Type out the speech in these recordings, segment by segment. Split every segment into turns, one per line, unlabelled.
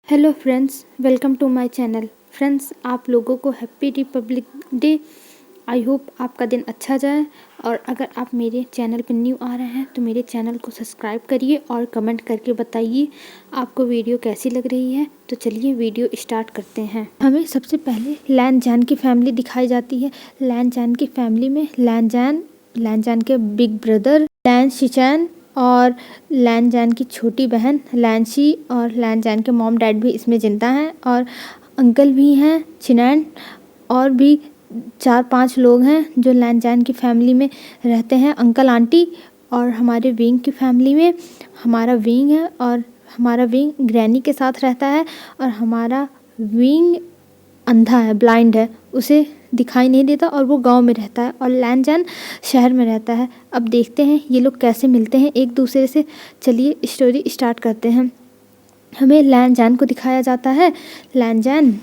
Hello friends, welcome to my channel. Friends, आप लोगों को happy republic day. I hope आपका दिन अच्छा जाए। और अगर आप मेरे चैनल पर न्यू आ रहे हैं तो मेरे चैनल को सब्सक्राइब करिए और कमेंट करके बताइए आपको वीडियो कैसी लग रही है। तो चलिए वीडियो स्टार्ट करते हैं। हमें सबसे पहले लैन जैन की फैमिली दिखाई जाती है। लैन जैन की फैमिली में लैन जैन के बिग ब्रदर लैन शिचैन और लैन जैन की छोटी बहन लैनशी और लैन जैन के मॉम डैड भी इसमें जिंदा हैं और अंकल भी हैं चिनैन। और भी 4-5 लोग हैं जो लैन जैन की फैमिली में रहते हैं, अंकल आंटी। और हमारे विंग की फैमिली में हमारा विंग है और हमारा विंग ग्रैनी के साथ रहता है और हमारा विंग अंधा है, ब्लाइंड है, उसे दिखाई नहीं देता और वो गांव में रहता है और लैन जैन शहर में रहता है। अब देखते हैं ये लोग कैसे मिलते हैं एक दूसरे से। चलिए स्टोरी स्टार्ट करते हैं। हमें लैन जैन को दिखाया जाता है। लैन जैन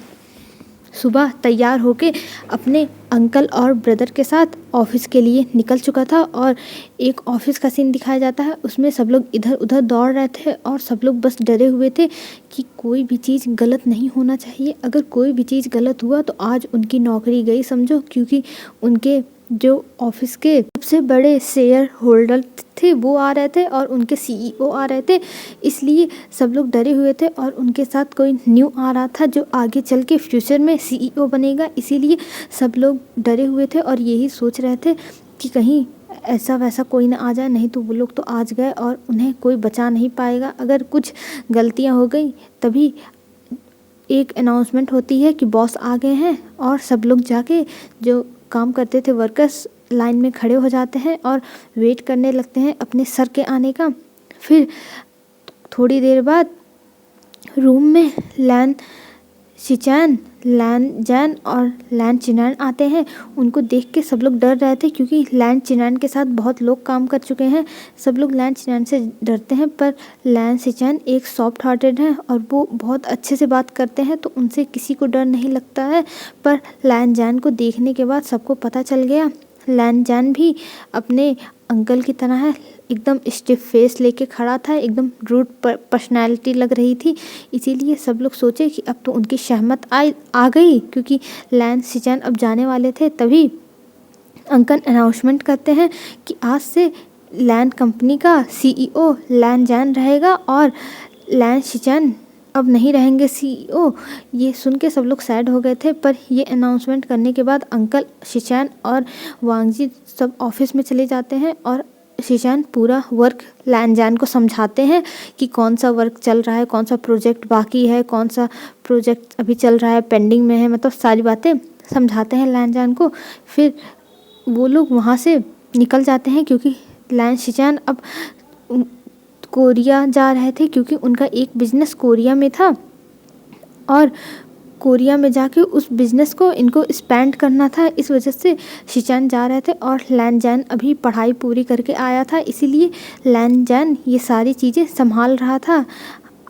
सुबह तैयार होके अपने अंकल और ब्रदर के साथ ऑफिस के लिए निकल चुका था और एक ऑफिस का सीन दिखाया जाता है। उसमें सब लोग इधर उधर दौड़ रहे थे और सब लोग बस डरे हुए थे कि कोई भी चीज़ गलत नहीं होना चाहिए। अगर कोई भी चीज़ गलत हुआ तो आज उनकी नौकरी गई समझो, क्योंकि उनके जो ऑफिस के सबसे बड़े शेयर होल्डर थे वो आ रहे थे और उनके सीईओ आ रहे थे। इसलिए सब लोग डरे हुए थे और उनके साथ कोई न्यू आ रहा था जो आगे चल के फ्यूचर में सीईओ बनेगा। इसीलिए सब लोग डरे हुए थे और यही सोच रहे थे कि कहीं ऐसा वैसा कोई ना आ जाए, नहीं तो वो लोग तो आज गए और उन्हें कोई बचा नहीं पाएगा। अगर कुछ गलतियां हो गई तभी एक अनाउंसमेंट होती है कि बॉस आ गए हैं और सब लोग जाके जो काम करते थे वर्कर्स लाइन में खड़े हो जाते हैं और वेट करने लगते हैं अपने सर के आने का। फिर थोड़ी देर बाद रूम में लैन शिचैन, लैन जैन और लैन चिनैन आते हैं। उनको देख के सब लोग डर रहे थे क्योंकि लैन चिनैन के साथ बहुत लोग काम कर चुके हैं। सब लोग लैन चिनैन से डरते हैं, पर लैन शिचैन एक सॉफ्ट हार्टेड हैं और वो बहुत अच्छे से बात करते हैं तो उनसे किसी को डर नहीं लगता है। पर लैन जैन को देखने के बाद सबको पता चल गया लैन जैन भी अपने अंकल की तरह है, एकदम स्टिफ फेस लेके खड़ा था, एकदम रूड पर्सनैलिटी लग रही थी। इसीलिए सब लोग सोचे कि अब तो उनकी सहमत आ गई, क्योंकि लैन शिचैन अब जाने वाले थे। तभी अंकल अनाउंसमेंट करते हैं कि आज से लैन कंपनी का सीईओ लैन जैन रहेगा और लैन शिचैन अब नहीं रहेंगे सीईओ। ये सुन के सब लोग सैड हो गए थे, पर ये अनाउंसमेंट करने के बाद अंकल शिचैन और वांगजी सब ऑफिस में चले जाते हैं और शिचैन पूरा वर्क लैन जैन को समझाते हैं कि कौन सा वर्क चल रहा है, कौन सा प्रोजेक्ट बाकी है, कौन सा प्रोजेक्ट अभी चल रहा है, पेंडिंग में है, मतलब सारी बातें समझाते हैं लैन जैन को। फिर वो लोग वहाँ से निकल जाते हैं क्योंकि लैन शिचैन अब कोरिया जा रहे थे, क्योंकि उनका एक बिजनेस कोरिया में था और कोरिया में जाके उस बिज़नेस को इनको एक्सपेंड करना था। इस वजह से शिचैन जा रहे थे और लैन जैन अभी पढ़ाई पूरी करके आया था, इसीलिए लैन जैन ये सारी चीज़ें संभाल रहा था।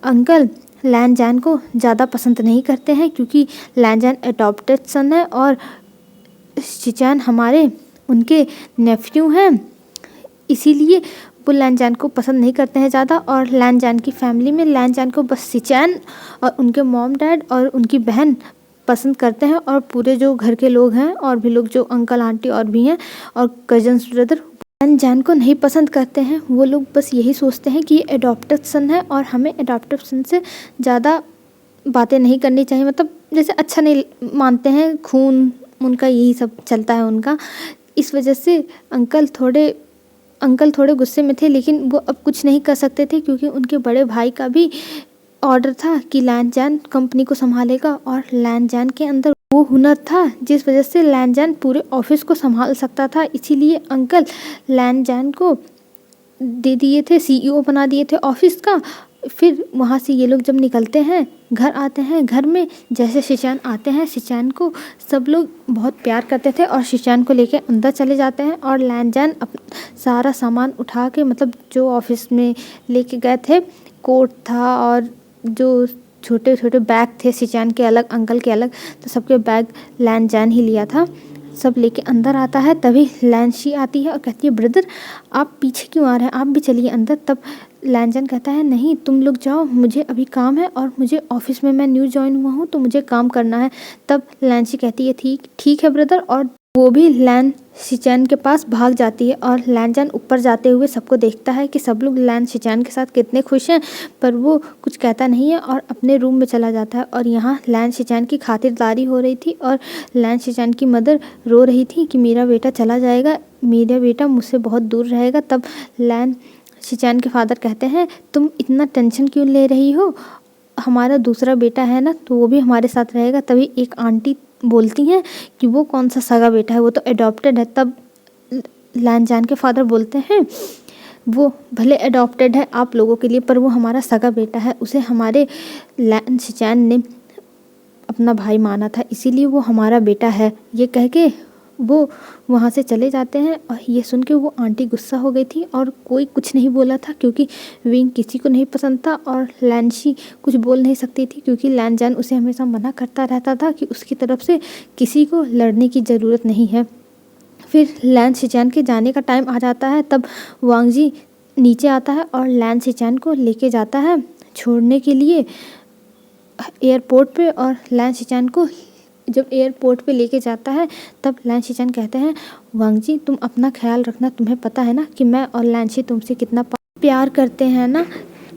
अंकल लैन जैन को ज़्यादा पसंद नहीं करते हैं क्योंकि लैन जैन अडॉप्टेड सन है और शिचैन हमारे उनके नेफ्यू हैं। इसीलिए वो लैन जैन को पसंद नहीं करते हैं ज़्यादा। और लैन जैन की फैमिली में लैन जैन को बस शिचैन और उनके मॉम डैड और उनकी बहन पसंद करते हैं और पूरे जो घर के लोग हैं और भी लोग जो अंकल आंटी और भी हैं और कजन्स ब्रदर लैन जैन को नहीं पसंद करते हैं। वो लोग बस यही सोचते हैं कि ये अडॉप्टेड सन है और हमें अडॉप्टेड सन से ज़्यादा बातें नहीं करनी चाहिए, मतलब जैसे अच्छा नहीं मानते हैं, खून उनका यही सब चलता है उनका। इस वजह से अंकल थोड़े गुस्से में थे, लेकिन वो अब कुछ नहीं कर सकते थे क्योंकि उनके बड़े भाई का भी ऑर्डर था कि लैन जैन कंपनी को संभालेगा और लैन जैन के अंदर वो हुनर था जिस वजह से लैन जैन पूरे ऑफिस को संभाल सकता था। इसीलिए अंकल लैन जैन को दे दिए थे, सीईओ बना दिए थे ऑफिस का। फिर वहाँ से ये लोग जब निकलते हैं घर आते हैं, घर में जैसे शिचैन आते हैं शिचैन को सब लोग बहुत प्यार करते थे और शिचैन को लेके अंदर चले जाते हैं और लैन जैन सारा सामान उठा के, मतलब जो ऑफिस में लेके गए थे, कोट था और जो छोटे छोटे बैग थे शिचैन के अलग अंकल के अलग, तो सबके बैग लैन जैन ही लिया था। सब लेके अंदर आता है। तभी लैंसी आती है और कहती है ब्रदर आप पीछे क्यों आ रहे हैं, आप भी चलिए अंदर। तब लैंजन कहता है नहीं तुम लोग जाओ, मुझे अभी काम है और मुझे ऑफिस में, मैं न्यू ज्वाइन हुआ हूँ तो मुझे काम करना है। तब लैंसी कहती है ठीक ठीक है ब्रदर, और वो भी लैन शिचैन के पास भाग जाती है। और लैंजन ऊपर जाते हुए सबको देखता है कि सब लोग लैन शिचैन के साथ कितने खुश हैं, पर वो कुछ कहता नहीं है और अपने रूम में चला जाता है। और यहाँ लैन शिचैन की खातिरदारी हो रही थी और लैन शिचैन की मदर रो रही थी कि मेरा बेटा चला जाएगा, मेरा बेटा मुझसे बहुत दूर रहेगा। तब लैन शिचैन के फादर कहते हैं तुम इतना टेंशन क्यों ले रही हो, हमारा दूसरा बेटा है ना, तो वो भी हमारे साथ रहेगा। तभी एक आंटी बोलती हैं कि वो कौन सा सगा बेटा है, वो तो अडॉप्टेड है। तब लैंजान के फादर बोलते हैं वो भले अडॉप्टेड है आप लोगों के लिए, पर वो हमारा सगा बेटा है, उसे हमारे लैन शिचैन ने अपना भाई माना था, इसीलिए वो हमारा बेटा है। ये कह के वो वहाँ से चले जाते हैं। और ये सुन के वो आंटी गुस्सा हो गई थी और कोई कुछ नहीं बोला था, क्योंकि विंग किसी को नहीं पसंद था और लैंसी कुछ बोल नहीं सकती थी, क्योंकि लैंजान उसे हमेशा मना करता रहता था कि उसकी तरफ से किसी को लड़ने की ज़रूरत नहीं है। फिर लैन शिचैन के जाने का टाइम आ जाता है। तब वांगजी नीचे आता है और लैन शिचैन को लेके जाता है छोड़ने के लिए एयरपोर्ट पे। और लैन शिचैन को जब एयरपोर्ट पे लेके जाता है तब लैंसी कहते हैं वांगजी तुम अपना ख्याल रखना, तुम्हें पता है ना कि मैं और लैंसी तुमसे कितना प्यार करते हैं ना,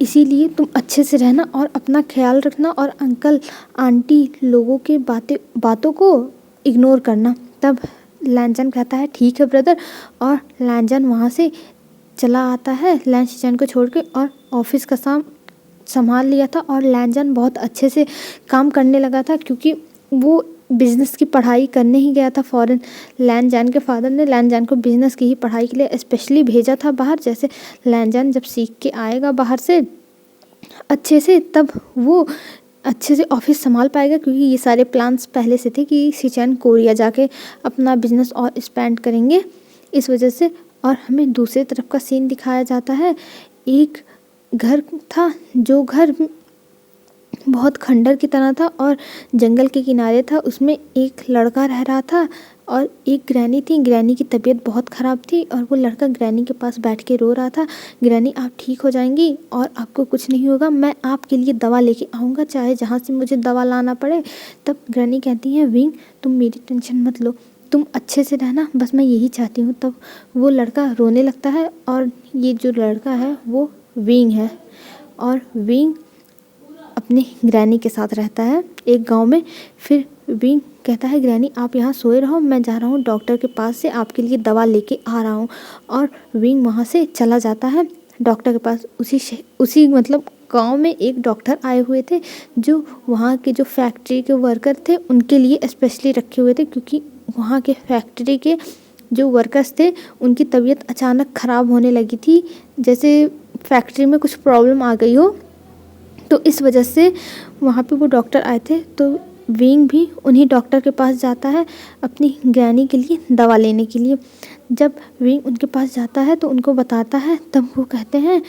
इसीलिए तुम अच्छे से रहना और अपना ख्याल रखना और अंकल आंटी लोगों के बातों को इग्नोर करना। तब लैंजन कहता है ठीक है ब्रदर, और लैंजन वहाँ से चला आता है लैंसी को छोड़ के और ऑफिस का काम संभाल लिया था। और लैंजन बहुत अच्छे से काम करने लगा था, क्योंकि वो बिज़नेस की पढ़ाई करने ही गया था फॉरेन। लैंजान के फादर ने लैंजान को बिज़नेस की ही पढ़ाई के लिए स्पेशली भेजा था बाहर। जैसे लैंजान जब सीख के आएगा बाहर से अच्छे से, तब वो अच्छे से ऑफिस संभाल पाएगा, क्योंकि ये सारे प्लान्स पहले से थे कि शिचैन कोरिया जाके अपना बिज़नेस और एक्सपेंड करेंगे, इस वजह से। और हमें दूसरे तरफ का सीन दिखाया जाता है। एक घर था, जो घर बहुत खंडर की तरह था और जंगल के किनारे था। उसमें एक लड़का रह रहा था और एक ग्रैनी थी। ग्रैनी की तबीयत बहुत ख़राब थी और वो लड़का ग्रैनी के पास बैठ के रो रहा था, ग्रैनी आप ठीक हो जाएंगी और आपको कुछ नहीं होगा, मैं आपके लिए दवा लेके आऊँगा, चाहे जहाँ से मुझे दवा लाना पड़े। तब ग्रैनी कहती हैं विंग तुम मेरी टेंशन मत लो, तुम अच्छे से रहना, बस मैं यही चाहती हूँ। तब वो लड़का रोने लगता है और ये जो लड़का है वो विंग है। और विंग अपनी ग्रैनी के साथ रहता है एक गांव में। फिर विंग कहता है ग्रैनी आप यहाँ सोए रहो, मैं जा रहा हूँ डॉक्टर के पास से आपके लिए दवा लेके आ रहा हूँ। और विंग वहाँ से चला जाता है डॉक्टर के पास। उसी मतलब गांव में एक डॉक्टर आए हुए थे, जो वहाँ के जो फैक्ट्री के वर्कर थे उनके लिए स्पेशली रखे हुए थे, क्योंकि वहाँ के फैक्ट्री के जो वर्कर्स थे उनकी तबीयत अचानक ख़राब होने लगी थी, जैसे फैक्ट्री में कुछ प्रॉब्लम आ गई हो, तो इस वजह से वहाँ पे वो डॉक्टर आए थे। तो विंग भी उन्हीं डॉक्टर के पास जाता है अपनी ग्रैनी के लिए दवा लेने के लिए। जब विंग उनके पास जाता है तो उनको बताता है, तब वो कहते हैं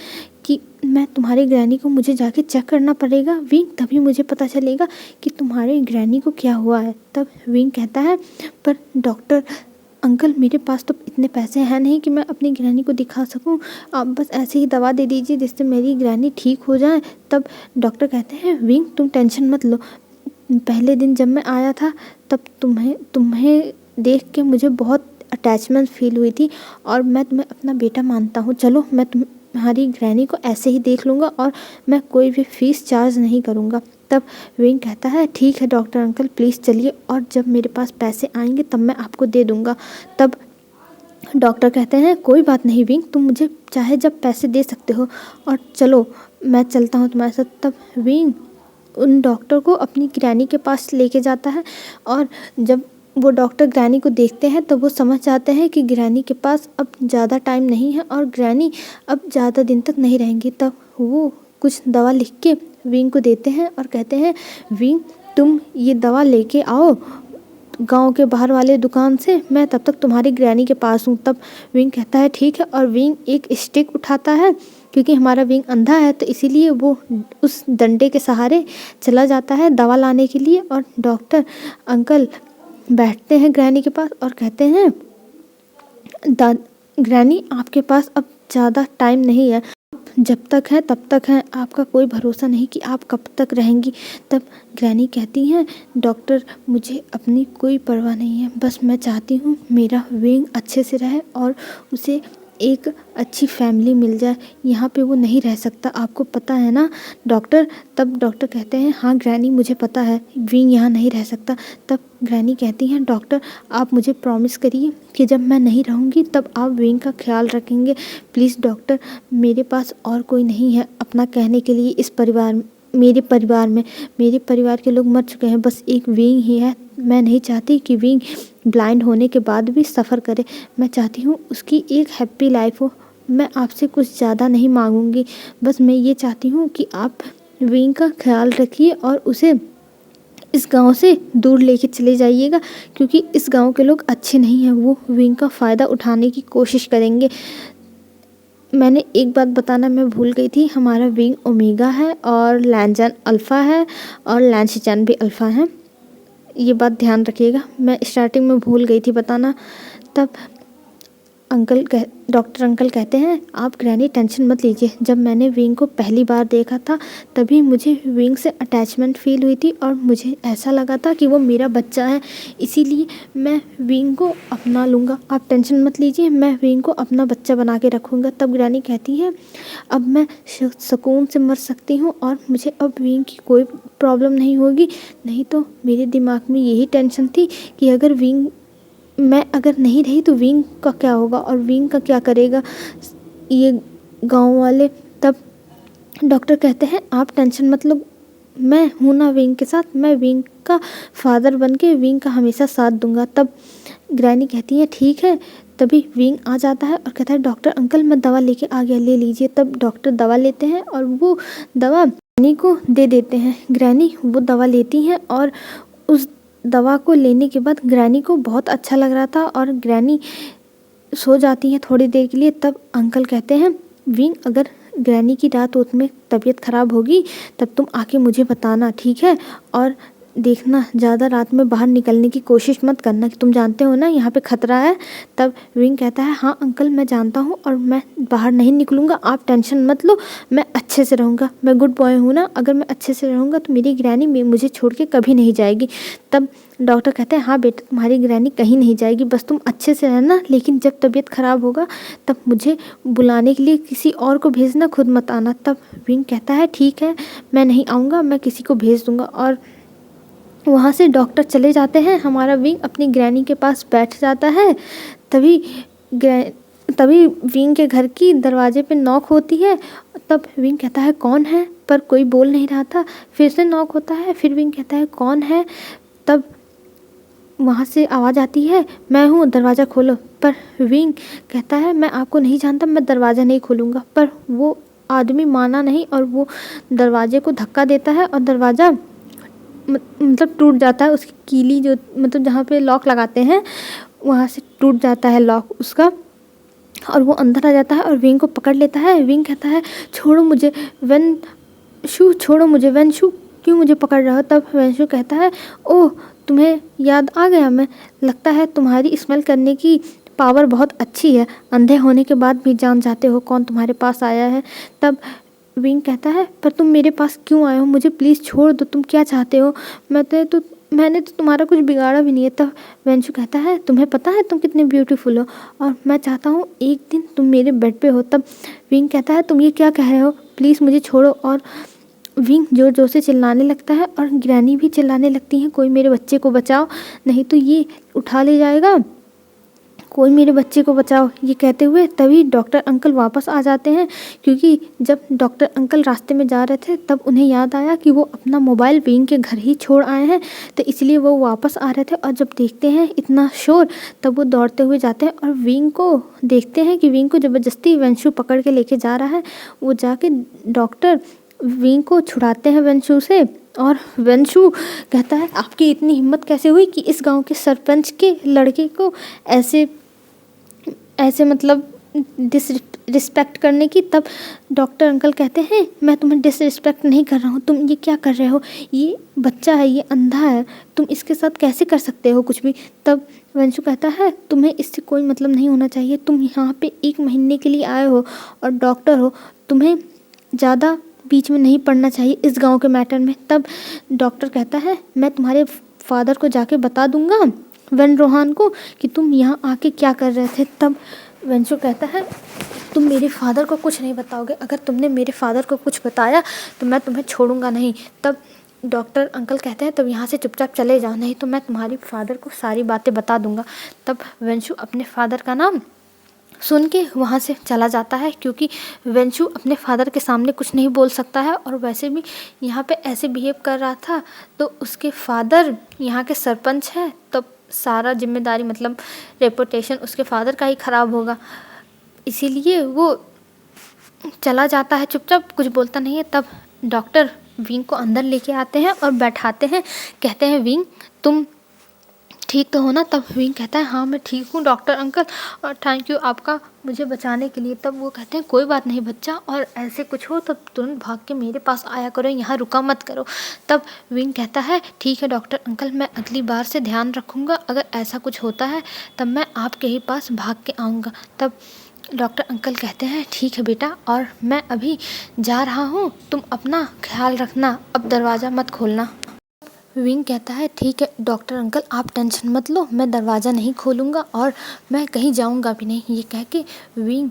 कि मैं तुम्हारी ग्रैनी को, मुझे जाके चेक करना पड़ेगा विंग, तभी मुझे पता चलेगा कि तुम्हारी ग्रैनी को क्या हुआ है। तब विंग कहता है पर डॉक्टर अंकल मेरे पास तो इतने पैसे हैं नहीं कि मैं अपनी ग्रैनी को दिखा सकूं, आप बस ऐसे ही दवा दे दीजिए जिससे मेरी ग्रैनी ठीक हो जाए। तब डॉक्टर कहते हैं विंग तुम टेंशन मत लो, पहले दिन जब मैं आया था तब तुम्हें देख के मुझे बहुत अटैचमेंट फील हुई थी और मैं तुम्हें अपना बेटा मानता हूँ, चलो मैं तुम्हारी ग्रैनी को ऐसे ही देख लूँगा और मैं कोई भी फ़ीस चार्ज नहीं करूँगा। तब विंग कहता है ठीक है डॉक्टर अंकल प्लीज़ चलिए, और जब मेरे पास पैसे आएंगे तब मैं आपको दे दूँगा। तब डॉक्टर कहते हैं कोई बात नहीं विंग, तुम मुझे चाहे जब पैसे दे सकते हो, और चलो मैं चलता हूँ तुम्हारे साथ। तब विंग उन डॉक्टर को अपनी ग्रैनी के पास लेके जाता है, और जब वो डॉक्टर ग्रैनी को देखते हैं तो वो समझ जाते हैं कि ग्रैनी के पास अब ज़्यादा टाइम नहीं है और ग्रैनी अब ज़्यादा दिन तक नहीं रहेंगी। तब वो कुछ दवा लिख के विंग को देते हैं और कहते हैं विंग तुम ये दवा लेके आओ गांव के बाहर वाले दुकान से, मैं तब तक तुम्हारी ग्रैनी के पास हूँ। तब विंग कहता है ठीक है, और विंग एक स्टिक उठाता है, क्योंकि हमारा विंग अंधा है तो इसीलिए वो उस डंडे के सहारे चला जाता है दवा लाने के लिए। और डॉक्टर अंकल बैठते हैं ग्रैनी के पास और कहते हैं, ग्रैनी आपके पास अब ज़्यादा टाइम नहीं है, जब तक है तब तक है, आपका कोई भरोसा नहीं कि आप कब तक रहेंगी। तब ग्रैनी कहती हैं, डॉक्टर मुझे अपनी कोई परवाह नहीं है, बस मैं चाहती हूँ मेरा विंग अच्छे से रहे और उसे एक अच्छी फैमिली मिल जाए, यहाँ पे वो नहीं रह सकता, आपको पता है ना डॉक्टर। तब डॉक्टर कहते हैं, हाँ ग्रैनी मुझे पता है विंग यहाँ नहीं रह सकता। तब ग्रैनी कहती हैं, डॉक्टर आप मुझे प्रॉमिस करिए कि जब मैं नहीं रहूँगी तब आप विंग का ख्याल रखेंगे। प्लीज़ डॉक्टर, मेरे पास और कोई नहीं है अपना कहने के लिए इस परिवार में, मेरे परिवार के लोग मर चुके हैं, बस एक विंग ही है। मैं नहीं चाहती कि विंग ब्लाइंड होने के बाद भी सफ़र करे, मैं चाहती हूँ उसकी एक हैप्पी लाइफ हो। मैं आपसे कुछ ज़्यादा नहीं मांगूंगी, बस मैं ये चाहती हूँ कि आप विंग का ख्याल रखिए और उसे इस गांव से दूर लेके चले जाइएगा, क्योंकि इस गांव के लोग अच्छे नहीं हैं, वो विंग का फ़ायदा उठाने की कोशिश करेंगे। मैंने एक बात बताना मैं भूल गई थी, हमारा विंग ओमेगा है और लैंजन अल्फ़ा है और लैंशिचैन भी अल्फ़ा है, ये बात ध्यान रखिएगा, मैं स्टार्टिंग में भूल गई थी बताना। तब डॉक्टर अंकल कहते हैं, आप ग्रैनी टेंशन मत लीजिए, जब मैंने विंग को पहली बार देखा था तभी मुझे विंग से अटैचमेंट फील हुई थी और मुझे ऐसा लगा था कि वो मेरा बच्चा है, इसीलिए मैं विंग को अपना लूँगा, आप टेंशन मत लीजिए, मैं विंग को अपना बच्चा बना के रखूँगा। तब ग्रैनी कहती है, अब मैं सुकून से मर सकती हूँ और मुझे अब विंग की कोई प्रॉब्लम नहीं होगी। नहीं तो मेरे दिमाग में यही टेंशन थी कि मैं अगर नहीं रही तो विंग का क्या होगा और विंग का क्या करेगा ये गांव वाले। तब डॉक्टर कहते हैं, आप टेंशन मत लो, मैं हूँ ना विंग के साथ, मैं विंग का फादर बन के विंग का हमेशा साथ दूंगा। तब ग्रैनी कहती है, ठीक है। तभी विंग आ जाता है और कहता है, डॉक्टर अंकल मैं दवा लेके आ गया, ले लीजिए। तब डॉक्टर दवा लेते हैं और वो दवा ग्रैनी को दे देते हैं। ग्रैनी वो दवा लेती हैं और उस दवा को लेने के बाद ग्रैनी को बहुत अच्छा लग रहा था और ग्रैनी सो जाती है थोड़ी देर के लिए। तब अंकल कहते हैं, विंग अगर ग्रैनी की रात में तबीयत ख़राब होगी तब तुम आके मुझे बताना, ठीक है, और देखना ज़्यादा रात में बाहर निकलने की कोशिश मत करना, कि तुम जानते हो ना यहाँ पे ख़तरा है। तब विंग कहता है, हाँ अंकल मैं जानता हूँ और मैं बाहर नहीं निकलूँगा, आप टेंशन मत लो, मैं अच्छे से रहूँगा, मैं गुड बॉय हूँ ना, अगर मैं अच्छे से रहूँगा तो मेरी ग्रैनी मुझे छोड़ के कभी नहीं जाएगी। तब डॉक्टर कहते हैं, हाँ बेटा तुम्हारी ग्रैनी कहीं नहीं जाएगी, बस तुम अच्छे से रहना, लेकिन जब तबीयत ख़राब होगा तब मुझे बुलाने के लिए किसी और को भेजना, खुद मत आना। तब विंग कहता है, ठीक है मैं नहीं आऊँगा, मैं किसी को भेज दूँगा। और वहाँ से डॉक्टर चले जाते हैं, हमारा विंग अपनी ग्रैनी के पास बैठ जाता है। तभी विंग के घर की दरवाजे पे नॉक होती है। तब विंग कहता है, कौन है, पर कोई बोल नहीं रहा था। फिर से नॉक होता है, फिर विंग कहता है, कौन है। तब वहाँ से आवाज़ आती है, मैं हूँ, दरवाज़ा खोलो। पर विंग कहता है, मैं आपको नहीं जानता, मैं दरवाज़ा नहीं खोलूँगा। पर वो आदमी माना नहीं और वो दरवाजे को धक्का देता है और दरवाज़ा मतलब टूट जाता है, उसकी कीली जो मतलब जहाँ पे लॉक लगाते हैं वहाँ से टूट जाता है लॉक उसका, और वो अंदर आ जाता है और विंग को पकड़ लेता है। विंग कहता है, छोड़ो मुझे वेनशु, छोड़ो मुझे वेनशु, क्यों मुझे पकड़ रहे हो। तब वेनशु कहता है, ओह तुम्हें याद आ गया, मैं लगता है तुम्हारी स्मेल करने की पावर बहुत अच्छी है, अंधे होने के बाद भी जान जाते हो कौन तुम्हारे पास आया है। तब विंग कहता है, पर तुम मेरे पास क्यों आए हो, मुझे प्लीज़ छोड़ दो, तुम क्या चाहते हो, मैंने तो तुम्हारा कुछ बिगाड़ा भी नहीं है। तब वेंशु कहता है, तुम्हें पता है तुम कितने ब्यूटीफुल हो और मैं चाहता हूँ एक दिन तुम मेरे बेड पे हो। तब विंग कहता है, तुम ये क्या कह रहे हो, प्लीज़ मुझे छोड़ो। और विंग जोर जोर से चिल्लाने लगता है और ग्रैनी भी चिल्लाने लगती हैं, कोई मेरे बच्चे को बचाओ, नहीं तो ये उठा ले जाएगा, कोई मेरे बच्चे को बचाओ। ये कहते हुए तभी डॉक्टर अंकल वापस आ जाते हैं, क्योंकि जब डॉक्टर अंकल रास्ते में जा रहे थे तब उन्हें याद आया कि वो अपना मोबाइल विंग के घर ही छोड़ आए हैं, तो इसलिए वो वापस आ रहे थे। और जब देखते हैं इतना शोर, तब वो दौड़ते हुए जाते हैं और विंग को देखते हैं कि विंग को ज़बरदस्ती वेंशु पकड़ के लेके जा रहा है। वो जाके डॉक्टर विंग को छुड़ाते हैं वेंशु से। और वेंशु कहता है, आपकी इतनी हिम्मत कैसे हुई कि इस गांव के सरपंच के लड़के को ऐसे मतलब डिसरिस्पेक्ट करने की। तब डॉक्टर अंकल कहते हैं मैं तुम्हें डिसरिस्पेक्ट नहीं कर रहा हूँ, तुम ये क्या कर रहे हो, ये बच्चा है, ये अंधा है, तुम इसके साथ कैसे कर सकते हो कुछ भी। तब वंशु कहता है तुम्हें इससे कोई मतलब नहीं होना चाहिए, तुम यहाँ पे 1 महीने के लिए आए हो और डॉक्टर हो, तुम्हें ज़्यादा बीच में नहीं पड़ना चाहिए इस गांव के मैटर में। तब डॉक्टर कहता है मैं तुम्हारे फादर को जाके बता दूंगा, वन रोहान को, कि तुम यहाँ आके क्या कर रहे थे। तब वंशु कहता है तुम मेरे फादर को कुछ नहीं बताओगे, अगर तुमने मेरे फादर को कुछ बताया तो मैं तुम्हें छोड़ूंगा नहीं। तब डॉक्टर अंकल कहते हैं तब यहाँ से चुपचाप चले जाओ, नहीं तो मैं तुम्हारी फादर को सारी बातें बता दूंगा। तब वंशु अपने फादर का नाम सुन के वहाँ से चला जाता है, क्योंकि वंशु अपने फादर के सामने कुछ नहीं बोल सकता है और वैसे भी यहाँ पे ऐसे बिहेव कर रहा था तो उसके फादर यहाँ के सरपंच हैं, तो सारा जिम्मेदारी मतलब रेपुटेशन उसके फादर का ही ख़राब होगा, इसीलिए वो चला जाता है चुपचाप, कुछ बोलता नहीं है। तब डॉक्टर विंग को अंदर लेके आते हैं और बैठाते हैं, कहते हैं विंग तुम ठीक तो हो ना। तब विंग कहता है हाँ मैं ठीक हूँ डॉक्टर अंकल, और थैंक यू आपका मुझे बचाने के लिए। तब वो कहते हैं कोई बात नहीं बच्चा, और ऐसे कुछ हो तब तुरंत भाग के मेरे पास आया करो, यहाँ रुका मत करो। तब विंग कहता है ठीक है डॉक्टर अंकल, मैं अगली बार से ध्यान रखूँगा, अगर ऐसा कुछ होता है तब मैं आपके ही पास भाग के आऊँगा। तब डॉक्टर अंकल कहते हैं ठीक है बेटा, और मैं अभी जा रहा हूँ, तुम अपना ख्याल रखना, अब दरवाज़ा मत खोलना। विंग कहता है ठीक है डॉक्टर अंकल, आप टेंशन मत लो, मैं दरवाज़ा नहीं खोलूँगा और मैं कहीं जाऊँगा भी नहीं। ये कह के विंग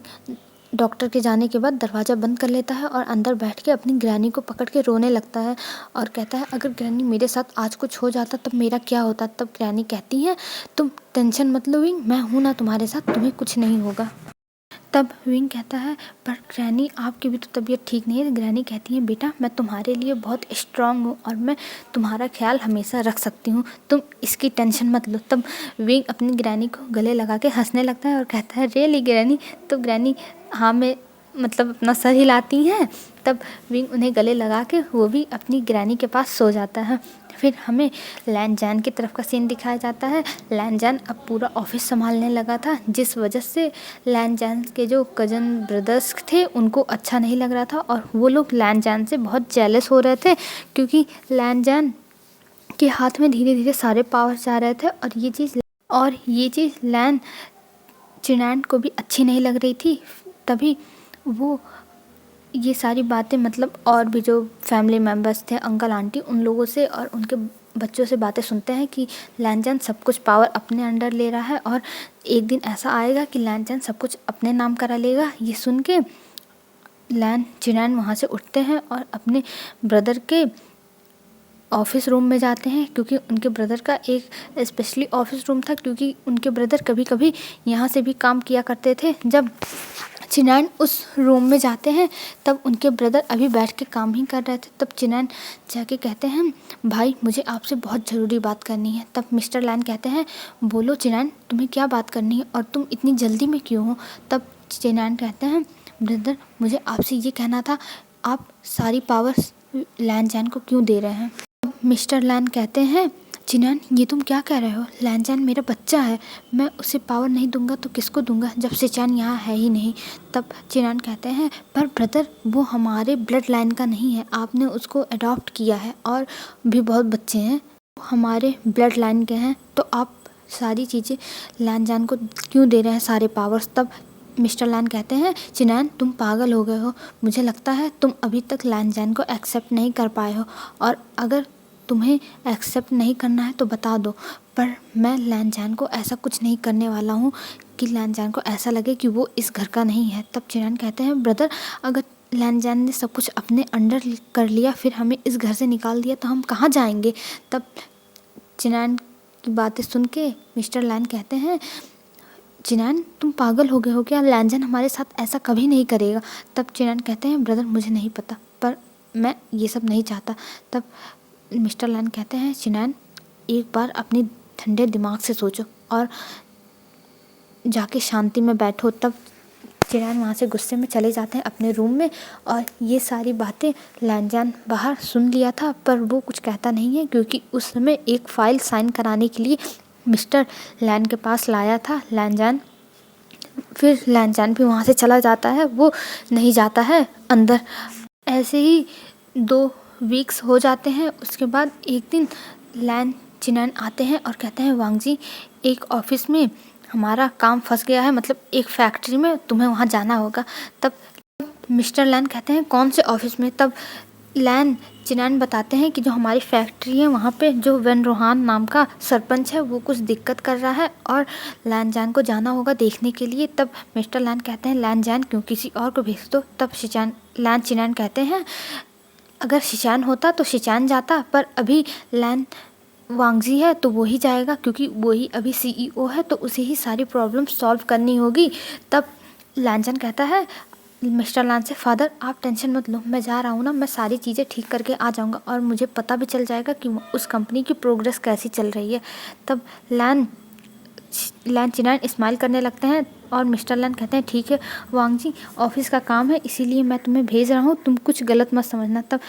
डॉक्टर के जाने के बाद दरवाज़ा बंद कर लेता है और अंदर बैठ के अपनी ग्रैनी को पकड़ के रोने लगता है और कहता है अगर ग्रैनी मेरे साथ आज कुछ हो जाता तब मेरा क्या होता। तब ग्रैनी कहती है तुम टेंशन मत लो विंग, मैं हूँ ना तुम्हारे साथ, तुम्हें कुछ नहीं होगा। तब विंग कहता है पर ग्रैनी आपकी भी तो तबीयत ठीक नहीं है। ग्रैनी कहती है बेटा मैं तुम्हारे लिए बहुत स्ट्रांग हूँ और मैं तुम्हारा ख्याल हमेशा रख सकती हूँ, तुम इसकी टेंशन मत लो। तब विंग अपनी ग्रैनी को गले लगा के हंसने लगता है और कहता है रियली ग्रैनी। तो ग्रैनी हाँ में मतलब अपना सर हिलाती हैं। तब विंग उन्हें गले लगा के वो भी अपनी ग्रैनी के पास सो जाता है। फिर हमें लैनजैन की तरफ का सीन दिखाया जाता है। लैनजैन अब पूरा ऑफिस संभालने लगा था, जिस वजह से लैनजैन के जो कज़न ब्रदर्स थे उनको अच्छा नहीं लग रहा था और वो लोग लैनजैन से बहुत जेलस हो रहे थे, क्योंकि लैनजैन के हाथ में धीरे धीरे सारे पावर जा रहे थे और ये चीज़ लैन चिनान को भी अच्छी नहीं लग रही थी। तभी वो ये सारी बातें मतलब और भी जो फैमिली मेम्बर्स थे अंकल आंटी, उन लोगों से और उनके बच्चों से बातें सुनते हैं कि लैनजैन सब कुछ पावर अपने अंडर ले रहा है और एक दिन ऐसा आएगा कि लैनजैन सब कुछ अपने नाम करा लेगा। ये सुन के लैन चिनान वहाँ से उठते हैं और अपने ब्रदर के ऑफिस रूम में जाते हैं, क्योंकि उनके ब्रदर का एक स्पेशली ऑफिस रूम था, क्योंकि उनके ब्रदर कभी कभी यहाँ से भी काम किया करते थे। जब चिनान उस रूम में जाते हैं तब उनके ब्रदर अभी बैठ के काम ही कर रहे थे। तब चिनान जाके कहते हैं भाई मुझे आपसे बहुत ज़रूरी बात करनी है। तब मिस्टर लैन कहते हैं बोलो चिनान, तुम्हें क्या बात करनी है और तुम इतनी जल्दी में क्यों हो। तब चिनान कहते हैं ब्रदर मुझे आपसे ये कहना था, आप सारी पावर्स लैनजैन को क्यों दे रहे हैं। मिस्टर लैन कहते हैं चिनान ये तुम क्या कह रहे हो, लैनजैन मेरा बच्चा है, मैं उसे पावर नहीं दूंगा तो किसको दूंगा जब सिचान यहाँ है ही नहीं। तब चिनान कहते हैं पर ब्रदर वो हमारे ब्लड लाइन का नहीं है, आपने उसको अडॉप्ट किया है और भी बहुत बच्चे हैं हमारे ब्लड लाइन के हैं, तो आप सारी चीज़ें लैनजैन को क्यों दे रहे हैं सारे पावर्स। तब मिस्टर लैन कहते हैं चिनान तुम पागल हो गए हो, मुझे लगता है तुम अभी तक लैनजैन को एक्सेप्ट नहीं कर पाए हो, और अगर तुम्हें एक्सेप्ट नहीं करना है तो बता दो, पर मैं लैनजैन को ऐसा कुछ नहीं करने वाला हूँ कि लैनजैन को ऐसा लगे कि वो इस घर का नहीं है। तब चिनान कहते हैं ब्रदर अगर लैनजैन ने सब कुछ अपने अंडर कर लिया फिर हमें इस घर से निकाल दिया तो हम कहाँ जाएंगे। तब चिनान की बातें सुन के मिस्टर लैन कहते हैं चिनान तुम पागल हो गए हो क्या, लैनजैन हमारे साथ ऐसा कभी नहीं करेगा। तब चिनान कहते हैं ब्रदर मुझे नहीं पता, पर मैं ये सब नहीं चाहता। तब मिस्टर लैन कहते हैं चिनान एक बार अपनी ठंडे दिमाग से सोचो और जाके शांति में बैठो। तब चिनान वहाँ से गुस्से में चले जाते हैं अपने रूम में, और ये सारी बातें लैनजैन बाहर सुन लिया था पर वो कुछ कहता नहीं है, क्योंकि उस समय एक फ़ाइल साइन कराने के लिए मिस्टर लैन के पास लाया था लैनजैन। फिर लैन भी वहाँ से चला जाता है, वो नहीं जाता है अंदर। ऐसे ही 2 वीक्स हो जाते हैं। उसके बाद एक दिन लैन चिनैन आते हैं और कहते हैं वांग जी, एक ऑफिस में हमारा काम फंस गया है, मतलब एक फैक्ट्री में, तुम्हें वहाँ जाना होगा। तब मिस्टर लैन कहते हैं कौन से ऑफिस में। तब लैन चिनैन बताते हैं कि जो हमारी फैक्ट्री है वहाँ पे जो वेन रोहान नाम का सरपंच है वो कुछ दिक्कत कर रहा है और लैन जैन को जाना होगा देखने के लिए। तब मिस्टर लैन कहते हैं लैन जैन क्यों, किसी और को भेज दो। तब लैन चिनैन कहते हैं अगर शिचान होता तो शिचान जाता, पर अभी लैन वांगजी है तो वो ही जाएगा, क्योंकि वो ही अभी CEO है, तो उसे ही सारी प्रॉब्लम सॉल्व करनी होगी। तब लैनचन कहता है मिस्टर लैन से, फादर आप टेंशन मत लो, मैं जा रहा हूँ ना, मैं सारी चीज़ें ठीक करके आ जाऊँगा और मुझे पता भी चल जाएगा कि उस कंपनी की प्रोग्रेस कैसी चल रही है। तब लैन चिनैन स्माइल करने लगते हैं और मिस्टर लैन कहते हैं ठीक है वांग जी, ऑफिस का काम है इसीलिए मैं तुम्हें भेज रहा हूँ, तुम कुछ गलत मत समझना। तब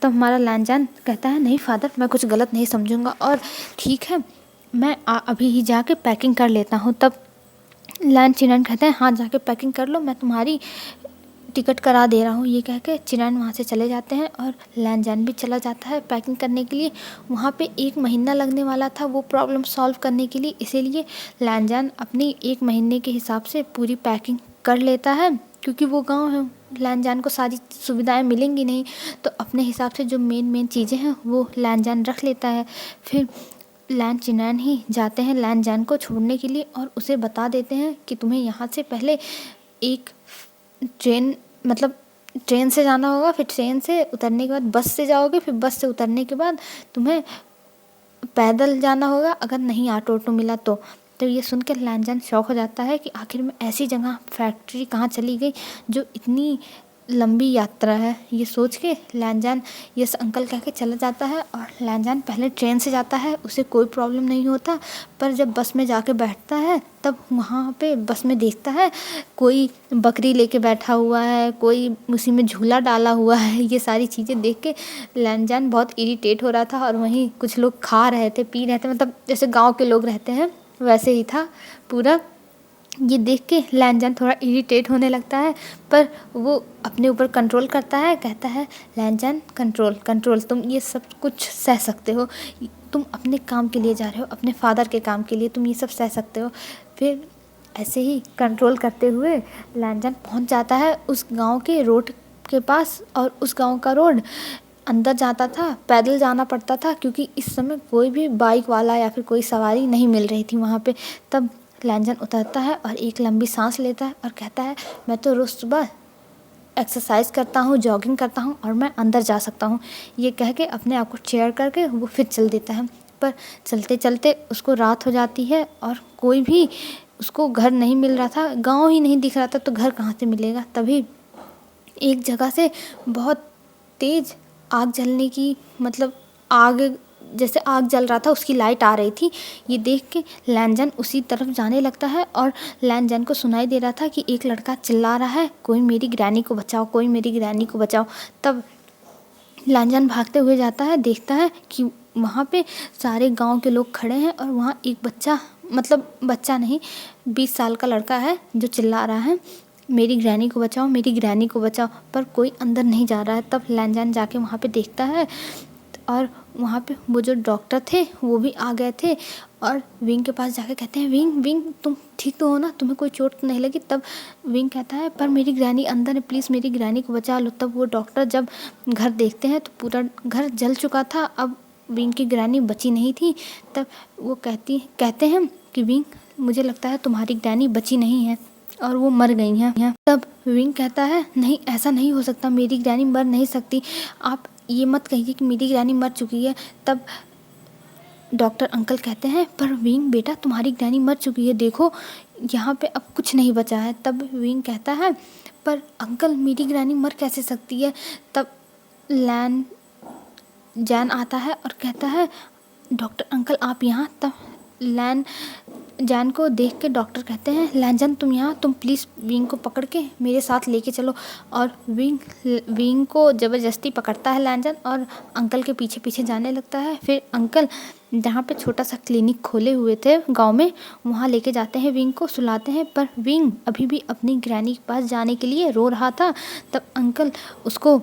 हमारा लैन जैन कहता है नहीं फादर, मैं कुछ गलत नहीं समझूंगा और ठीक है, मैं अभी ही जाके पैकिंग कर लेता हूँ। तब लैन चिनैन कहते हैं हाँ जाके पैकिंग कर लो, मैं तुम्हारी टिकट करा दे रहा हूँ। ये कह के चिनैन वहाँ से चले जाते हैं और लैन जैन भी चला जाता है पैकिंग करने के लिए। वहाँ पे 1 महीना लगने वाला था वो प्रॉब्लम सॉल्व करने के लिए, इसीलिए लैन जैन अपनी 1 महीने के हिसाब से पूरी पैकिंग कर लेता है, क्योंकि वो गांव है, लैन जैन को सारी सुविधाएं मिलेंगी नहीं, तो अपने हिसाब से जो मेन चीज़ें हैं वो लैन जैन रख लेता है। फिर लैन चिनैन ही जाते हैं लैन जैन को छोड़ने के लिए और उसे बता देते हैं कि तुम्हें यहाँ से पहले एक ट्रेन से जाना होगा, फिर ट्रेन से उतरने के बाद बस से जाओगे, फिर बस से उतरने के बाद तुम्हें पैदल जाना होगा, अगर नहीं ऑटो मिला तो ये सुनकर लैन जैन शॉक हो जाता है कि आखिर में ऐसी जगह फैक्ट्री कहाँ चली गई जो इतनी लंबी यात्रा है। ये सोच के लैन जैन यस अंकल कह के चला जाता है और लैन जैन पहले ट्रेन से जाता है, उसे कोई प्रॉब्लम नहीं होता, पर जब बस में जाके बैठता है तब वहाँ पे बस में देखता है कोई बकरी लेके बैठा हुआ है, कोई उसी में झूला डाला हुआ है। ये सारी चीज़ें देख के लैन जैन बहुत इरिटेट हो रहा था और वहीं कुछ लोग खा रहे थे, पी रहे थे, मतलब जैसे गाँव के लोग रहते हैं वैसे ही था पूरा। ये देख के लैन जैन थोड़ा इरिटेट होने लगता है, पर वो अपने ऊपर कंट्रोल करता है, कहता है लैन जैन कंट्रोल, तुम ये सब कुछ सह सकते हो, तुम अपने काम के लिए जा रहे हो, अपने फादर के काम के लिए, तुम ये सब सह सकते हो। फिर ऐसे ही कंट्रोल करते हुए लैन जैन पहुंच जाता है उस गांव के रोड के पास, और उस गांव का रोड अंदर जाता था, पैदल जाना पड़ता था, क्योंकि इस समय कोई भी बाइक वाला या फिर कोई सवारी नहीं मिल रही थी वहाँ पे। तब लैन जैन उतरता है और एक लंबी सांस लेता है और कहता है मैं तो रोज़ सुबह एक्सरसाइज करता हूँ, जॉगिंग करता हूँ और मैं अंदर जा सकता हूँ। ये कह के अपने आप को चेयर करके वो फिर चल देता है। पर चलते चलते उसको रात हो जाती है और कोई भी उसको घर नहीं मिल रहा था, गाँव ही नहीं दिख रहा था, तो घर कहाँ से मिलेगा। तभी एक जगह से बहुत तेज़ आग जलने की, मतलब आग जैसे आग जल रहा था उसकी लाइट आ रही थी। ये देख के लैन जैन उसी तरफ जाने लगता है और लैन जैन को सुनाई दे रहा था कि एक लड़का चिल्ला रहा है कोई मेरी ग्रैनी को बचाओ, कोई मेरी ग्रैनी को बचाओ। तब लैन जैन भागते हुए जाता है, देखता है कि वहाँ पे सारे गांव के लोग खड़े हैं और वहाँ एक बच्चा, मतलब बच्चा नहीं 20 साल का लड़का है जो चिल्ला रहा है मेरी ग्रैनी को बचाओ, मेरी ग्रैनी को बचाओ, पर कोई अंदर नहीं जा रहा है। तब लैन जैन जाके वहाँ पे देखता है और वहाँ पे वो जो डॉक्टर थे वो भी आ गए थे और विंग के पास जाके कहते हैं विंग तुम ठीक तो हो ना, तुम्हें कोई चोट तो नहीं लगी। तब विंग कहता है पर मेरी ग्रैनी अंदर है, प्लीज़ मेरी ग्रैनी को बचा लो। तब वो डॉक्टर जब घर देखते हैं तो पूरा घर जल चुका था, अब विंग की ग्रैनी बची नहीं थी। तब वो कहते हैं कि विंग मुझे लगता है तुम्हारी ग्रैनी बची नहीं है और वो मर गई हैं। तब विंग कहता है नहीं ऐसा नहीं हो सकता, मेरी ग्रैनी मर नहीं सकती, आप ये मत कहिए कि मेरी ग्रैनी मर चुकी है। तब डॉक्टर अंकल कहते हैं पर विंग बेटा तुम्हारी ग्रैनी मर चुकी है, देखो यहाँ पे अब कुछ नहीं बचा है। तब विंग कहता है पर अंकल मेरी ग्रैनी मर कैसे सकती है। तब लैन जैन आता है और कहता है डॉक्टर अंकल आप यहाँ। तब लैन जैन को देख के डॉक्टर कहते हैं, लैनजान तुम यहाँ, तुम प्लीज़ विंग को पकड़ के मेरे साथ लेके चलो। और विंग को ज़बरदस्ती पकड़ता है लैनजान और अंकल के पीछे पीछे जाने लगता है। फिर अंकल जहाँ पे छोटा सा क्लिनिक खोले हुए थे गांव में, वहाँ लेके जाते हैं विंग को, सुलाते हैं। पर विंग अभी भी अपनी ग्रैनी के पास जाने के लिए रो रहा था। तब अंकल उसको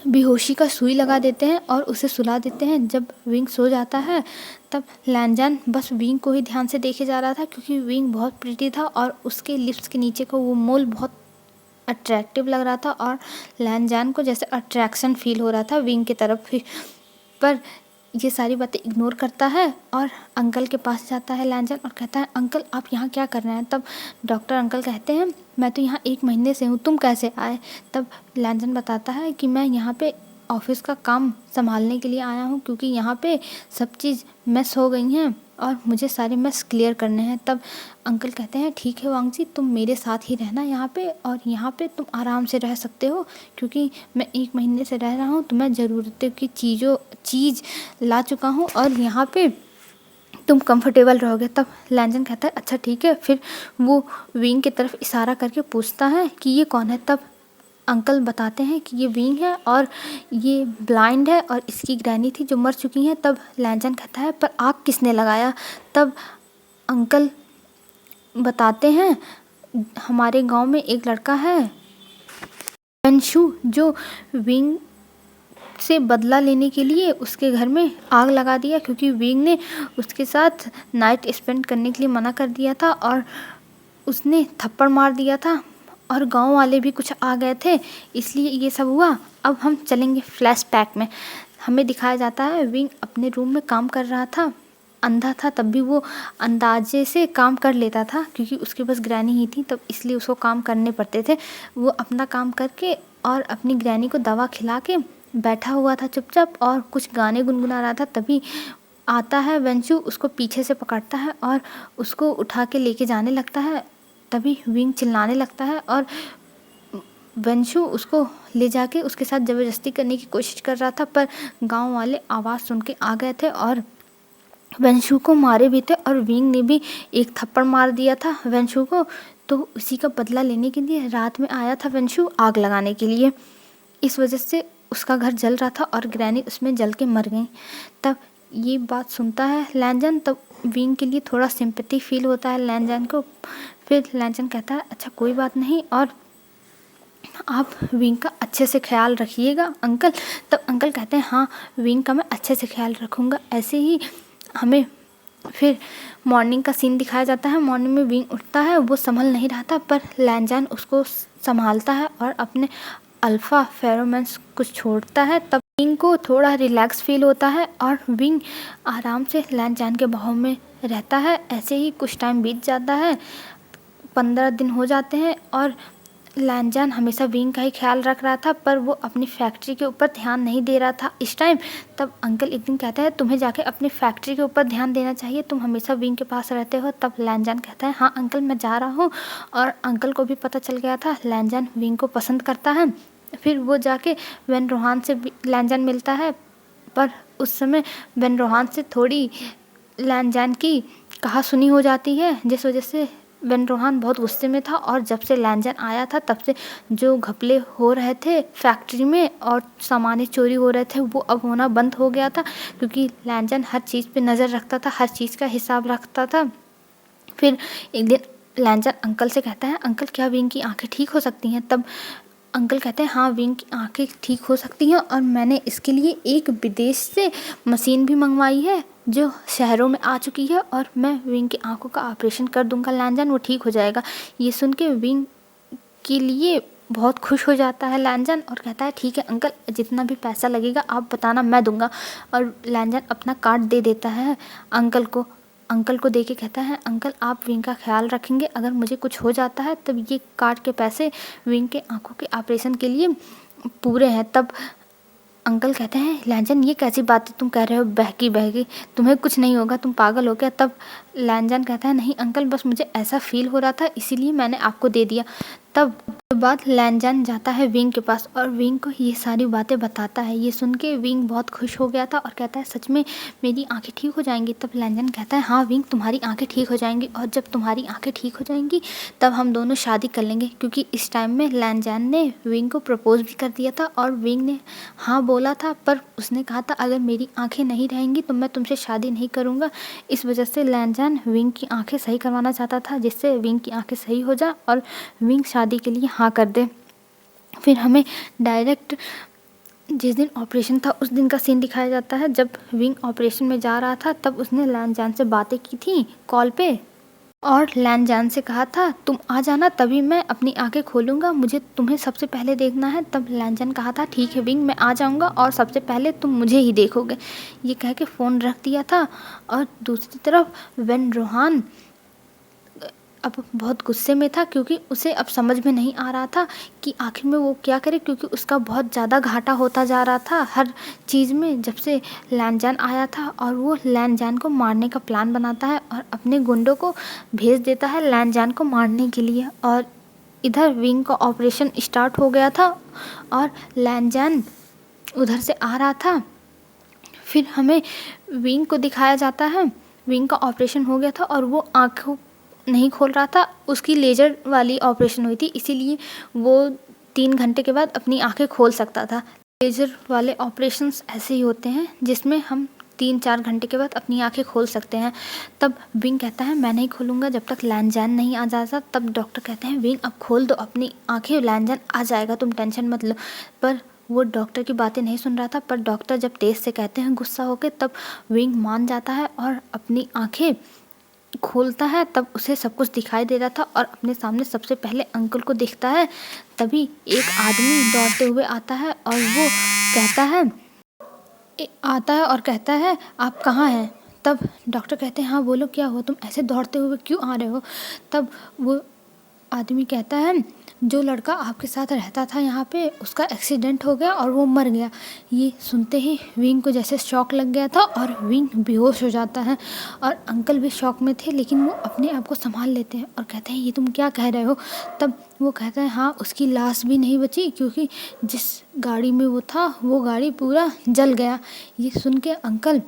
बेहोशी का सुई लगा देते हैं और उसे सुला देते हैं। जब विंग सो जाता है तब लैनजान बस विंग को ही ध्यान से देखे जा रहा था, क्योंकि विंग बहुत प्रिटी था और उसके लिप्स के नीचे का वो मोल बहुत अट्रैक्टिव लग रहा था और लैनजान को जैसे अट्रैक्शन फील हो रहा था विंग की तरफ ही। पर ये सारी बातें इग्नोर करता है और अंकल के पास जाता है लैनजान और कहता है, अंकल आप यहाँ क्या कर रहे हैं। तब डॉक्टर अंकल कहते हैं, मैं तो यहाँ 1 महीने से हूँ, तुम कैसे आए। तब लैनजान बताता है कि मैं यहाँ पे ऑफिस का काम संभालने के लिए आया हूँ, क्योंकि यहाँ पे सब चीज़ मिस हो गई हैं और मुझे सारे मिस क्लियर करने हैं। तब अंकल कहते हैं, ठीक है वांग जी, तुम मेरे साथ ही रहना यहाँ पे, और यहाँ पे तुम आराम से रह सकते हो, क्योंकि मैं 1 महीने से रह रहा हूँ, तो मैं ज़रूरतों की चीज़ ला चुका हूँ और यहाँ पे तुम कंफर्टेबल रहोगे। तब लैनजान कहता है, अच्छा ठीक है। फिर वो विंग की तरफ इशारा करके पूछता है कि ये कौन है। तब अंकल बताते हैं कि ये विंग है और ये ब्लाइंड है और इसकी ग्रैनी थी जो मर चुकी हैं। तब लैनजान कहता है, पर आग किसने लगाया। तब अंकल बताते हैं, हमारे गांव में एक लड़का है वंशु, जो विंग से बदला लेने के लिए उसके घर में आग लगा दिया, क्योंकि विंग ने उसके साथ नाइट स्पेंड करने के लिए मना कर दिया था और उसने थप्पड़ मार दिया था और गांव वाले भी कुछ आ गए थे, इसलिए ये सब हुआ। अब हम चलेंगे फ्लैशबैक में। हमें दिखाया जाता है विंग अपने रूम में काम कर रहा था, अंधा था तब भी वो अंदाजे से काम कर लेता था, क्योंकि उसके पास ग्रैनी ही थी, तब इसलिए उसको काम करने पड़ते थे। वो अपना काम करके और अपनी ग्रैनी को दवा खिला के बैठा हुआ था चुपचाप और कुछ गाने गुनगुना रहा था। तभी आता है वंशु, उसको पीछे से पकड़ता है और उसको उठा के लेके जाने लगता है। तभी विंग चिल्लाने लगता है और वंशु उसको ले जाके उसके साथ ज़बरदस्ती करने की कोशिश कर रहा था, पर गांव वाले आवाज़ सुन के आ गए थे और वंशु को मारे भी थे। और विंग ने भी एक थप्पड़ मार दिया था वंशु को, तो उसी का बदला लेने के लिए रात में आया था वंशु आग लगाने के लिए। इस वजह से उसका घर जल रहा था और ग्रैनी उसमें जल के मर गई। तब ये बात सुनता है लैनजान, तब विंग के लिए थोड़ा सिंपैथी फील होता है लैनजान को। फिर लैनजान कहता है, अच्छा कोई बात नहीं, और आप विंग का अच्छे से ख्याल रखिएगा अंकल। तब अंकल कहते हैं, हाँ विंग का मैं अच्छे से ख्याल रखूँगा। ऐसे ही हमें फिर मॉर्निंग का सीन दिखाया जाता है। मॉर्निंग में विंग उठता है, वो संभल नहीं रहा था, पर लैनजान उसको संभालता है और अपने अल्फ़ा फेरोमोन्स कुछ छोड़ता है। तब विंग को थोड़ा रिलैक्स फील होता है और विंग आराम से लैनजान के बाहों में रहता है। ऐसे ही कुछ टाइम बीत जाता है, 15 दिन हो जाते हैं और लैनजान हमेशा विंग का ही ख्याल रख रहा था, पर वो अपनी फैक्ट्री के ऊपर ध्यान नहीं दे रहा था इस टाइम। तब अंकल एक दिन कहता है, तुम्हें जाके अपनी फैक्ट्री के ऊपर ध्यान देना चाहिए, तुम हमेशा विंग के पास रहते हो। तब लैनजान कहता है, हाँ अंकल मैं जा रहा हूँ। और अंकल को भी पता चल गया था लैनजान विंग को पसंद करता है। फिर वो जाके वेन रोहान से लैनजान मिलता है, पर उस समय वेन रोहान से थोड़ी लैनजान की कहा सुनी हो जाती है, जिस वजह से वेन रोहान बहुत गुस्से में था। और जब से लैनजान आया था तब से जो घपले हो रहे थे फैक्ट्री में और सामान चोरी हो रहे थे, वो अब होना बंद हो गया था, क्योंकि लैनजान हर चीज़ पे नज़र रखता था, हर चीज़ का हिसाब रखता था। फिर एक दिन लैनजान अंकल से कहता है, अंकल क्या विंग की आंखें ठीक हो सकती हैं। तब अंकल कहते हैं, हाँ विंग की आंखें ठीक हो सकती हैं और मैंने इसके लिए एक विदेश से मशीन भी मंगवाई है जो शहरों में आ चुकी है, और मैं विंग की आंखों का ऑपरेशन कर दूंगा लैनजान, वो ठीक हो जाएगा। ये सुन के विंग के लिए बहुत खुश हो जाता है लैनजान और कहता है, ठीक है अंकल, जितना भी पैसा लगेगा आप बताना, मैं दूंगा। और लैनजान अपना कार्ड दे देता है अंकल को दे के कहता है, अंकल आप विंग का ख्याल रखेंगे, अगर मुझे कुछ हो जाता है तब ये कार्ड के पैसे विंग के आंखों के ऑपरेशन के लिए पूरे हैं। तब अंकल कहते हैं, लैनजान ये कैसी बातें तुम कह रहे हो, बहकी तुम्हें कुछ नहीं होगा, तुम पागल हो क्या। तब लैनजान कहता है, नहीं अंकल, बस मुझे ऐसा फील हो रहा था इसीलिए मैंने आपको दे दिया। तब बाद लैनजान जाता है विंग के पास और विंग को ये सारी बातें बताता है। ये सुन के विंग बहुत खुश हो गया था और कहता है सच में मेरी आंखें ठीक हो जाएंगी। तब लैनजान कहता है हाँ विंग, तुम्हारी आंखें ठीक हो जाएंगी और जब तुम्हारी आंखें ठीक हो जाएंगी तब हम दोनों शादी कर लेंगे। क्योंकि इस टाइम में लैनजान ने विंग को प्रपोज भी कर दिया था और विंग ने हाँ बोला था, पर उसने कहा था अगर मेरी आंखें नहीं रहेंगी तो मैं तुमसे शादी नहीं करूँगा। इस वजह से लैनजान विंग की आंखें सही करवाना चाहता था, जिससे विंग की आंखें सही हो जाए और विंग शादी के लिए हाँ कर दे। फिर हमें डायरेक्ट जिस दिन ऑपरेशन था उस दिन का सीन दिखाया जाता है। जब विंग ऑपरेशन में जा रहा था तब उसने लैनजान से बातें की थी कॉल पे और लैनजान से कहा था तुम आ जाना तभी मैं अपनी आंखें खोलूँगा, मुझे तुम्हें सबसे पहले देखना है। तब लैनजान कहा था ठीक है विंग, मैं आ जाऊँगा और सबसे पहले तुम मुझे ही देखोगे। ये कह के फ़ोन रख दिया था। और दूसरी तरफ वेन रोहान अब बहुत गुस्से में था क्योंकि उसे अब समझ में नहीं आ रहा था कि आखिर में वो क्या करे, क्योंकि उसका बहुत ज़्यादा घाटा होता जा रहा था हर चीज़ में जब से लैनजान आया था। और वो लैनजान को मारने का प्लान बनाता है और अपने गुंडों को भेज देता है लैनजान को मारने के लिए। और इधर विंग का ऑपरेशन स्टार्ट हो गया था और लैनजान उधर से आ रहा था। फिर हमें विंग को दिखाया जाता है, विंग का ऑपरेशन हो गया था और वो आँखों नहीं खोल रहा था, उसकी लेज़र वाली ऑपरेशन हुई थी, इसीलिए वो 3 घंटे के बाद अपनी आंखें खोल सकता था। लेज़र वाले ऑपरेशंस ऐसे ही होते हैं जिसमें हम 3-4 घंटे के बाद अपनी आंखें खोल सकते हैं। तब विंग कहता है मैं नहीं खोलूँगा जब तक लैनजान नहीं आ जाता। तब डॉक्टर कहते हैं विंग अब खोल दो अपनी आंखें, लैनजान आ जाएगा, तुम टेंशन मत लो। पर वो डॉक्टर की बातें नहीं सुन रहा था। पर डॉक्टर जब तेज़ से कहते हैं गुस्सा होकर, तब विंग मान जाता है और अपनी आंखें खोलता है। तब उसे सब कुछ दिखाई दे रहा था और अपने सामने सबसे पहले अंकल को देखता है। तभी एक आदमी दौड़ते हुए आता है और वो कहता है और कहता है आप कहाँ हैं। तब डॉक्टर कहते हैं हाँ बोलो क्या हुआ, तुम ऐसे दौड़ते हुए क्यों आ रहे हो। तब वो आदमी कहता है जो लड़का आपके साथ रहता था यहाँ पे उसका एक्सीडेंट हो गया और वो मर गया। ये सुनते ही विंग को जैसे शॉक लग गया था और विंग बेहोश हो जाता है। और अंकल भी शॉक में थे लेकिन वो अपने आप को संभाल लेते हैं और कहते हैं ये तुम क्या कह रहे हो। तब वो कहता है हाँ उसकी लाश भी नहीं बची क्योंकि जिस गाड़ी में वो था वो गाड़ी पूरा जल गया। ये सुन के अंकल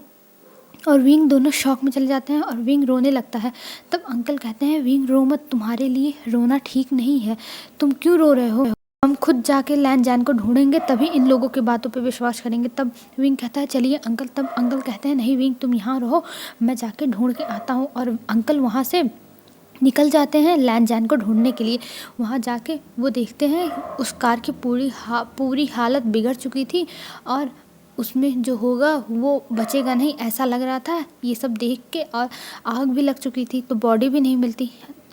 और विंग दोनों शॉक में चले जाते हैं और विंग रोने लगता है। तब अंकल कहते हैं विंग रो मत, तुम्हारे लिए रोना ठीक नहीं है, तुम क्यों रो रहे हो, हम खुद जाके लैनजान को ढूंढेंगे तभी इन लोगों की बातों पे विश्वास करेंगे। तब विंग कहता है चलिए अंकल। तब अंकल कहते हैं नहीं विंग तुम यहाँ रहो, मैं जाके ढूंढ के आता हूँ। और अंकल वहाँ से निकल जाते हैं लैनजान को ढूंढने के लिए। वहाँ जाके वो देखते हैं उस कार की पूरी हालत बिगड़ चुकी थी और उसमें जो होगा वो बचेगा नहीं ऐसा लग रहा था ये सब देख के। और आग भी लग चुकी थी तो बॉडी भी नहीं मिलती।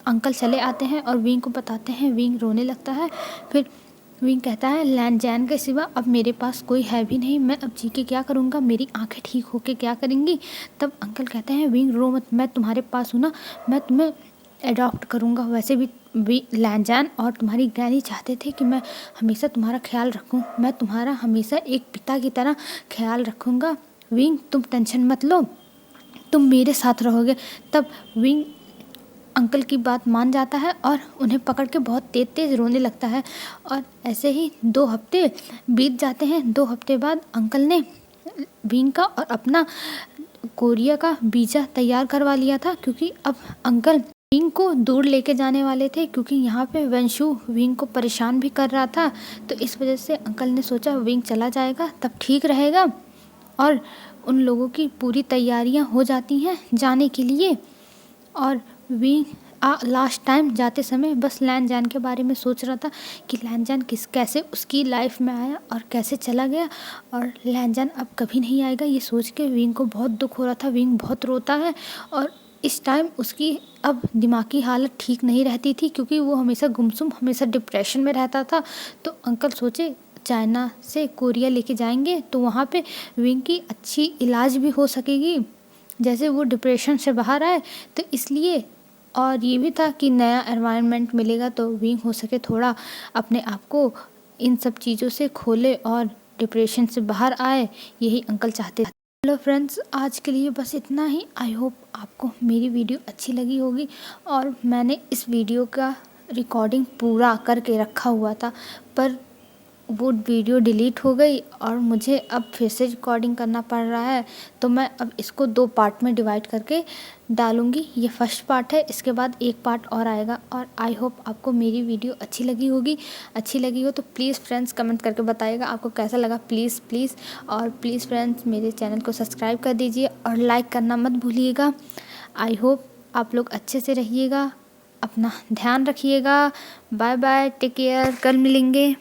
अंकल चले आते हैं और विंग को बताते हैं, विंग रोने लगता है। फिर विंग कहता है लैनजान के सिवा अब मेरे पास कोई है भी नहीं, मैं अब जी के क्या करूँगा, मेरी आंखें ठीक होके क्या करेंगी। तब अंकल कहते हैं विंग रो मत, मैं तुम्हारे पास हूँ ना, मैं तुम्हें अडॉप्ट करूँगा। वैसे भी लैनजान और तुम्हारी ग्रैनी चाहते थे कि मैं हमेशा तुम्हारा ख्याल रखूँ, मैं तुम्हारा हमेशा एक पिता की तरह ख्याल रखूँगा। विंग तुम टेंशन मत लो, तुम मेरे साथ रहोगे। तब विंग अंकल की बात मान जाता है और उन्हें पकड़ के बहुत तेज़ तेज़ रोने लगता है। और ऐसे ही 2 हफ्ते बीत जाते हैं। 2 हफ्ते बाद अंकल ने विंग का और अपना कोरिया का वीज़ा तैयार करवा लिया था क्योंकि अब अंकल विंग को दूर लेके जाने वाले थे क्योंकि यहाँ पे वेंशु विंग को परेशान भी कर रहा था। तो इस वजह से अंकल ने सोचा विंग चला जाएगा तब ठीक रहेगा। और उन लोगों की पूरी तैयारियाँ हो जाती हैं जाने के लिए। और विंग लास्ट टाइम जाते समय बस लैनजान के बारे में सोच रहा था कि लैनजान कैसे उसकी लाइफ में आया और कैसे चला गया और लैनजान अब कभी नहीं आएगा। ये सोच के विंग को बहुत दुख हो रहा था। विंग बहुत रोता है और इस टाइम उसकी अब दिमागी हालत ठीक नहीं रहती थी क्योंकि वो हमेशा गुमसुम, हमेशा डिप्रेशन में रहता था। तो अंकल सोचे चाइना से कोरिया लेके जाएंगे तो वहाँ पे विंग की अच्छी इलाज भी हो सकेगी जैसे वो डिप्रेशन से बाहर आए। तो इसलिए और ये भी था कि नया एनवायरनमेंट मिलेगा तो विंग हो सके थोड़ा अपने आप को इन सब चीज़ों से खोले और डिप्रेशन से बाहर आए, यही अंकल चाहते थे। हेलो फ्रेंड्स, आज के लिए बस इतना ही। आई होप आपको मेरी वीडियो अच्छी लगी होगी और मैंने इस वीडियो का रिकॉर्डिंग पूरा करके रखा हुआ था, पर वो वीडियो डिलीट हो गई और मुझे अब फिर से रिकॉर्डिंग करना पड़ रहा है। तो मैं अब इसको 2 पार्ट में डिवाइड करके डालूँगी। ये फर्स्ट पार्ट है, इसके बाद एक पार्ट और आएगा। और आई होप आपको मेरी वीडियो अच्छी लगी होगी। अच्छी लगी हो तो प्लीज़ फ्रेंड्स कमेंट करके बताइएगा आपको कैसा लगा, प्लीज़ प्लीज़। और प्लीज़ फ्रेंड्स मेरे चैनल को सब्सक्राइब कर दीजिए और लाइक करना मत भूलिएगा। आई होप आप लोग अच्छे से रहिएगा, अपना ध्यान रखिएगा। बाय बाय, टेक केयर, कल मिलेंगे।